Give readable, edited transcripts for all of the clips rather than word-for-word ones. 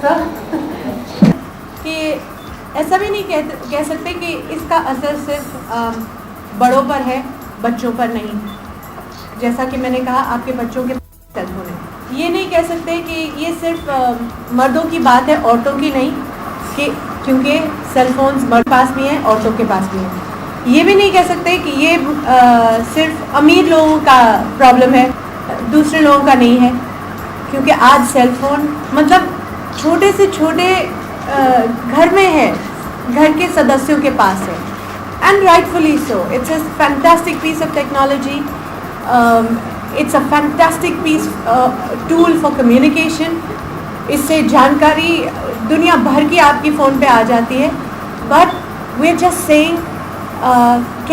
था कि ऐसा भी नहीं कह सकते कि इसका असर सिर्फ बड़ों पर है, बच्चों पर नहीं। जैसा कि मैंने कहा, आपके बच्चों के सेल फोन है। ये नहीं कह सकते कि ये सिर्फ मर्दों की बात है, औरतों की नहीं, कि क्योंकि सेल फोन्स मर्द के पास भी हैं, औरतों के पास भी हैं। ये भी नहीं कह सकते कि ये सिर्फ अमीर लोगों का प्रॉब्लम है, दूसरे लोगों का नहीं है, क्योंकि आज सेल फोन मतलब छोटे से छोटे घर में है, घर के सदस्यों के पास है, and rightfully so. It's a fantastic piece of technology, it's a fantastic piece tool for communication. इससे जानकारी दुनिया भर की आपकी फ़ोन पे आ जाती है, but we are just saying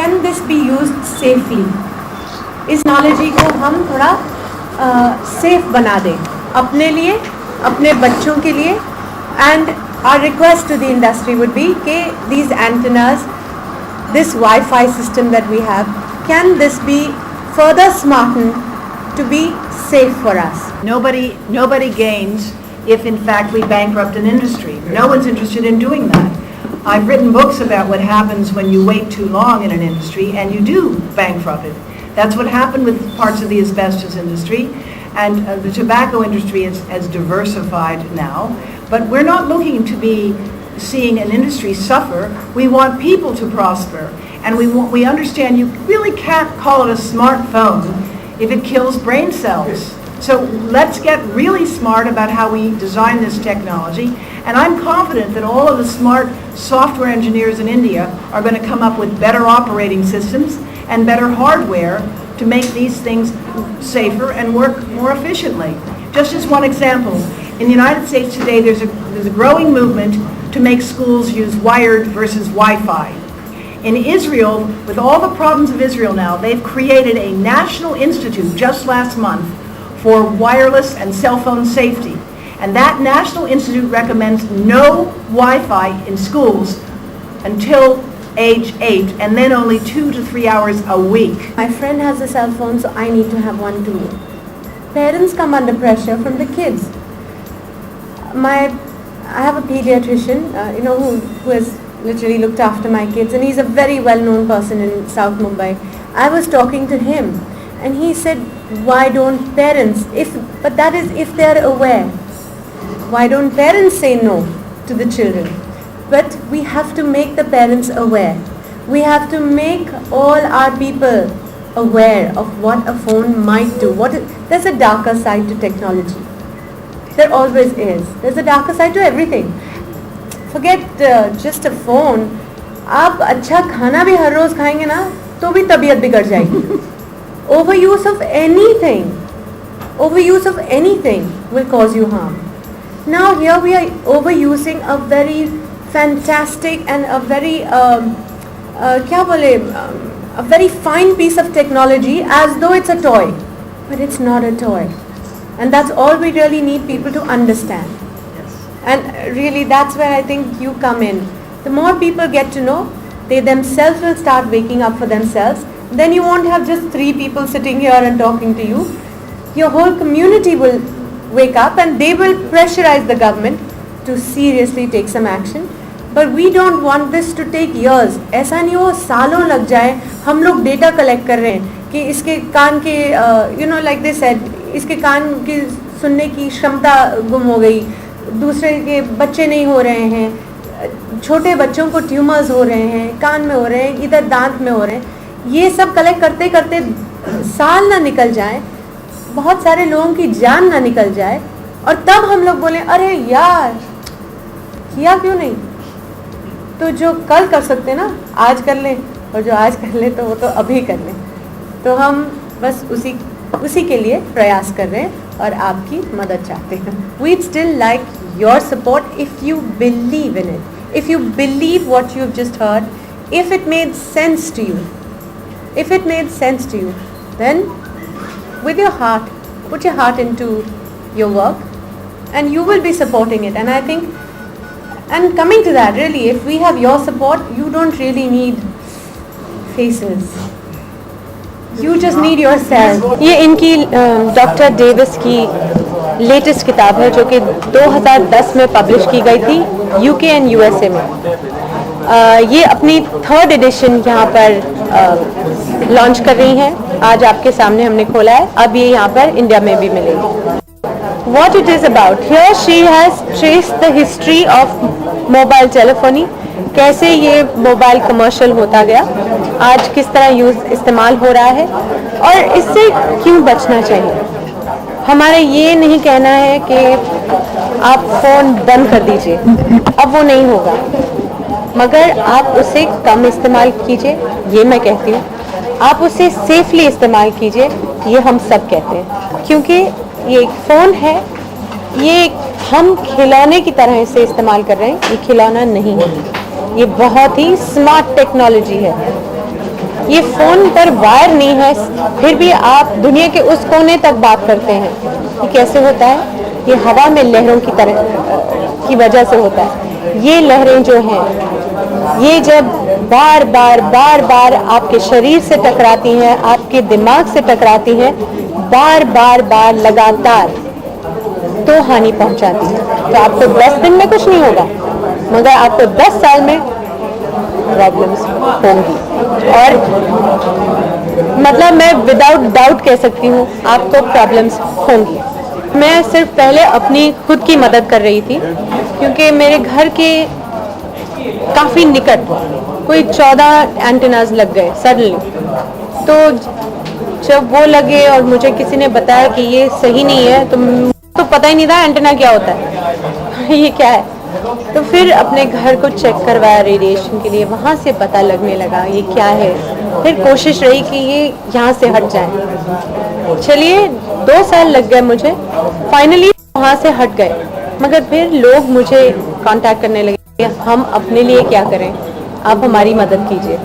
can this be used safely. इस नॉलेज को हम थोड़ा सेफ बना दें अपने लिए, अपने बच्चों के लिए। And our request to the industry would be that these antennas, this Wi-Fi system that we have, can this be further smartened to be safe for us? Nobody gains if in fact we bankrupt an industry. No one's interested in doing that. I've written books about what happens when you wait too long in an industry and you do bankrupt it. That's what happened with parts of the asbestos industry, and the tobacco industry is diversified now. But we're not looking to be seeing an industry suffer. We want people to prosper. And we understand you really can't call it a smartphone if it kills brain cells. So let's get really smart about how we design this technology. And I'm confident that all of the smart software engineers in India are going to come up with better operating systems and better hardware to make these things safer and work more efficiently. Just as one example, in the United States today, there's a growing movement to make schools use wired versus Wi-Fi. In Israel, with all the problems of Israel now, they've created a national institute just last month for wireless and cell phone safety. And that national institute recommends no Wi-Fi in schools until age 8, and then only 2 to 3 hours a week. My friend has a cell phone, so I need to have one too. Parents come under pressure from the kids. I have a pediatrician, who has literally looked after my kids, and he's a very well-known person in South Mumbai. I was talking to him, and he said, "Why don't parents? But that is if they are aware. Why don't parents say no to the children?" But we have to make the parents aware. We have to make all our people aware of what a phone might do. There's a darker side to technology. There always is. There's a darker side to everything. Forget just a phone. आप अच्छा खाना भी हर रोज खाएंगे ना, तो भी तबीयत बिगड़ जाएगी. Overuse of anything will cause you harm. Now here we are overusing a very fantastic and a very a very fine piece of technology as though it's a toy, but it's not a toy. And that's all we really need people to understand. Yes. And really that's where I think you come in. The more people get to know, they themselves will start waking up for themselves. Then you won't have just 3 people sitting here and talking to you. Your whole community will wake up and they will pressurize the government to seriously take some action. But we don't want this to take years. ऐसा नहीं हो सालों लग जाए. हम लोग data collect कर रहे हैं कि इसके कान के like they said, इसके कान की सुनने की क्षमता गुम हो गई, दूसरे के बच्चे नहीं हो रहे हैं, छोटे बच्चों को ट्यूमर्स हो रहे हैं, कान में हो रहे हैं, इधर दांत में हो रहे हैं. ये सब कलेक्ट करते करते साल ना निकल जाए, बहुत सारे लोगों की जान ना निकल जाए, और तब हम लोग बोलें अरे यार किया क्यों नहीं. तो जो कल कर सकते ना आज कर लें, और जो आज कर लें तो वो तो अभी कर लें. तो हम बस उसी के लिए प्रयास कर रहे हैं और आपकी मदद चाहते हैं. We'd still like your support if you believe in it, if you believe what you've just heard, if it made sense to you. If it made sense to you, then with your heart, put your heart into your work and you will be supporting it. And I think, and coming to that, really, if we have your support, you don't really need faces. You just need yourself. ये इनकी doctor Davis की latest किताब है जो कि 2010 में publish की गई थी यूके एंड यूएसए में। ये अपनी 3rd एडिशन यहाँ पर लॉन्च कर रही हैं। आज आपके सामने हमने खोला है, अब ये यहाँ पर इंडिया में भी मिलेगी। What it is about? Here she has traced the history of mobile telephony, कैसे ये मोबाइल कमर्शियल होता गया, आज किस तरह इस्तेमाल हो रहा है और इससे क्यों बचना चाहिए। हमारा ये नहीं कहना है कि आप फ़ोन बंद कर दीजिए, अब वो नहीं होगा, मगर आप उसे कम इस्तेमाल कीजिए, ये मैं कहती हूँ। आप उसे सेफली इस्तेमाल कीजिए, ये हम सब कहते हैं, क्योंकि ये एक फ़ोन है, ये हम खिलौने की तरह इसे इस्तेमाल कर रहे हैं, ये खिलौना नहीं है, ये बहुत ही स्मार्ट टेक्नोलॉजी है। ये फ़ोन पर वायर नहीं है, फिर भी आप दुनिया के उस कोने तक बात करते हैं। ये कैसे होता है? ये हवा में लहरों की तरह की वजह से होता है। ये लहरें जो हैं, ये जब बार बार आपके शरीर से टकराती हैं, आपके दिमाग से टकराती हैं, बार लगातार, तो हानि पहुंचाती है। तो आपको 10 दिन में कुछ नहीं होगा, मगर आपको 10 साल में प्रॉब्लम्स होंगी। और मतलब मैं विदाउट डाउट कह सकती हूँ आपको प्रॉब्लम्स होंगी। मैं सिर्फ पहले अपनी खुद की मदद कर रही थी, क्योंकि मेरे घर के काफ़ी निकट कोई 14 एंटेनाज लग गए सडनली। तो जब वो लगे और मुझे किसी ने बताया कि ये सही नहीं है, तो पता ही नहीं था एंटेना क्या होता है ये क्या है। तो फिर अपने घर को चेक करवाया रेडिएशन के लिए, वहाँ से पता लगने लगा ये क्या है। फिर कोशिश रही कि ये यहाँ से हट जाए। चलिए 2 साल लग गए मुझे, फाइनली वहाँ से हट गए। मगर फिर लोग मुझे कांटेक्ट करने लगे, हम अपने लिए क्या करें, आप हमारी मदद कीजिए।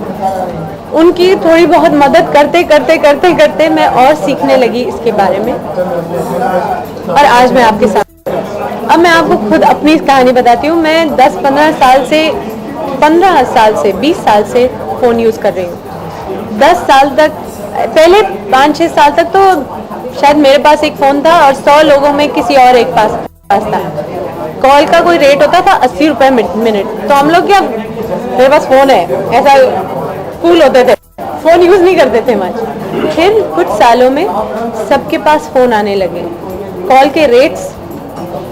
उनकी थोड़ी बहुत मदद करते मैं और सीखने लगी इसके बारे में, और आज मैं आपके साथ। अब मैं आपको खुद अपनी कहानी बताती हूँ। मैं 10-15 साल से 20 साल से फ़ोन यूज़ कर रही हूँ। 10 साल तक, पहले 5-6 साल तक तो शायद मेरे पास एक फ़ोन था और 100 लोगों में किसी और एक पास था। कॉल का कोई रेट होता था 80 रुपये मिनट, तो हम लोग क्या, मेरे पास फ़ोन है, ऐसा कूल होते थे, फ़ोन यूज़ नहीं करते थे मच। फिर कुछ सालों में सबके पास फ़ोन आने लगे, कॉल के रेट्स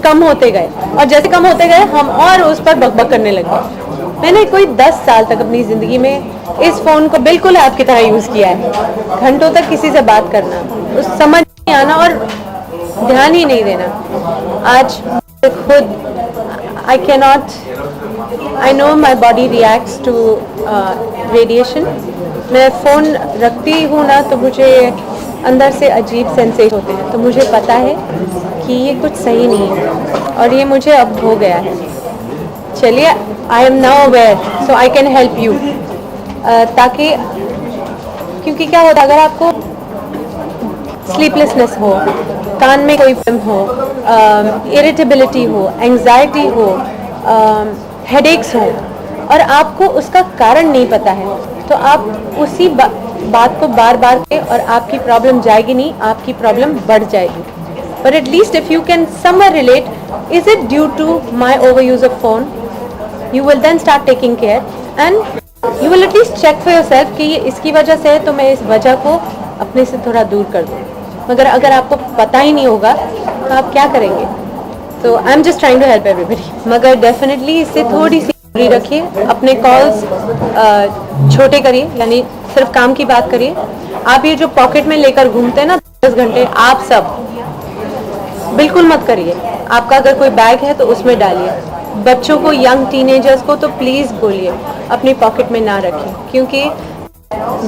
कम होते गए, और जैसे कम होते गए हम और उस पर बकबक करने लगे। मैंने कोई 10 साल तक अपनी ज़िंदगी में इस फ़ोन को बिल्कुल आपकी तरह यूज़ किया है। घंटों तक किसी से बात करना, उस समझ नहीं आना और ध्यान ही नहीं देना। आज खुद I know my body reacts to radiation. मैं फ़ोन रखती हूँ ना तो मुझे अंदर से अजीब सेंसेशन होते हैं, तो मुझे पता है कि ये कुछ सही नहीं है और ये मुझे अब हो गया है। चलिए, I am now aware, so I can help you. ताकि, क्योंकि क्या होता है, अगर आपको स्लीपलेसनेस हो, कान में कोई प्रॉब्लम हो, इरिटेबिलिटी हो, एंग्जाइटी हो, हेडेक्स हो, और आपको उसका कारण नहीं पता है, तो आप उसी बात को बार के, और आपकी प्रॉब्लम जाएगी नहीं, आपकी प्रॉब्लम बढ़ जाएगी। But at least if you can somewhere relate, is it due to my overuse of phone? You will then start taking care and you will at least check for yourself कि ये इसकी वजह से है, तो मैं इस वजह को अपने से थोड़ा दूर कर दूँ। मगर अगर आपको पता ही नहीं होगा तो आप क्या करेंगे? तो I am just trying to help everybody. मगर डेफिनेटली इससे थोड़ी सी दूरी रखिए, अपने कॉल्स छोटे करिए, यानी सिर्फ काम की बात करिए। आप ये जो पॉकेट में लेकर घूमते हैं ना 10 घंटे, आप सब बिल्कुल मत करिए। आपका अगर कोई बैग है तो उसमें डालिए। बच्चों को, यंग टीनेजर्स को तो प्लीज़ बोलिए अपनी पॉकेट में ना रखें, क्योंकि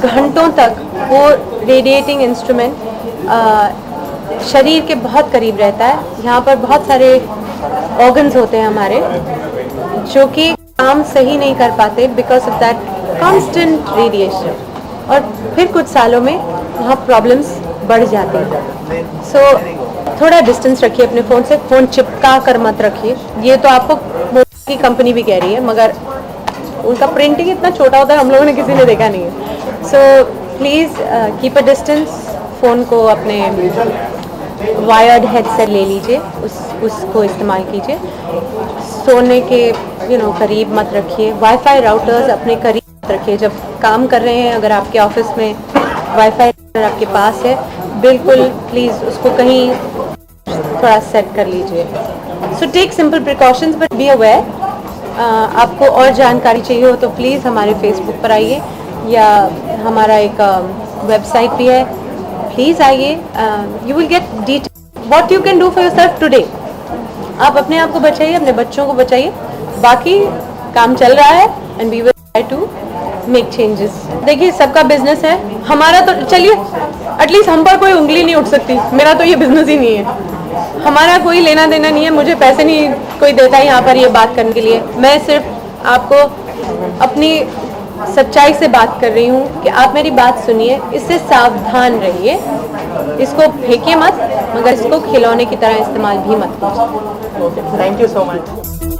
घंटों तक वो रेडिएटिंग इंस्ट्रूमेंट शरीर के बहुत करीब रहता है। यहाँ पर बहुत सारे ऑर्गन्स होते हैं हमारे जो कि काम सही नहीं कर पाते because of that constant radiation, और फिर कुछ सालों में वहाँ प्रॉब्लम्स बढ़ जाती हैं। सो थोड़ा डिस्टेंस रखिए अपने फ़ोन से, फ़ोन चिपका कर मत रखिए। ये तो आपको मोबाइल की कंपनी भी कह रही है, मगर उनका प्रिंटिंग इतना छोटा होता है, हम लोगों ने किसी ने देखा नहीं है। So please keep a distance, phone को अपने वायर्ड हेड से ले लीजिए, उसको इस्तेमाल कीजिए, सोने के करीब मत रखिए, वाईफाई राउटर्स अपने करीब मत रखिए, जब काम कर रहे हैं अगर आपके ऑफिस में वाईफाई राउटर आपके पास है बिल्कुल प्लीज़ उसको कहीं थोड़ा सेट कर लीजिए। So take simple precautions but be aware. आपको और जानकारी चाहिए हो तो प्लीज़ हमारे फेसबुक पर आइए या हमारा एक वेबसाइट भी है, प्लीज़ आइए। You will get detail what you can do for yourself today. आप अपने आप को बचाइए, अपने बच्चों को बचाइए, बाकी काम चल रहा है and we will try to make changes. देखिए सबका बिजनेस है, हमारा तो चलिए एटलीस्ट हम पर कोई उंगली नहीं उठ सकती, मेरा तो ये बिजनेस ही नहीं है, हमारा कोई लेना देना नहीं है, मुझे पैसे नहीं कोई देता है यहाँ पर ये बात करने के लिए। मैं सिर्फ आपको अपनी सच्चाई से बात कर रही हूँ कि आप मेरी बात सुनिए, इससे सावधान रहिए, इसको फेंकिए मत मगर इसको खिलौने की तरह इस्तेमाल भी मत कीजिए। Thank you so much.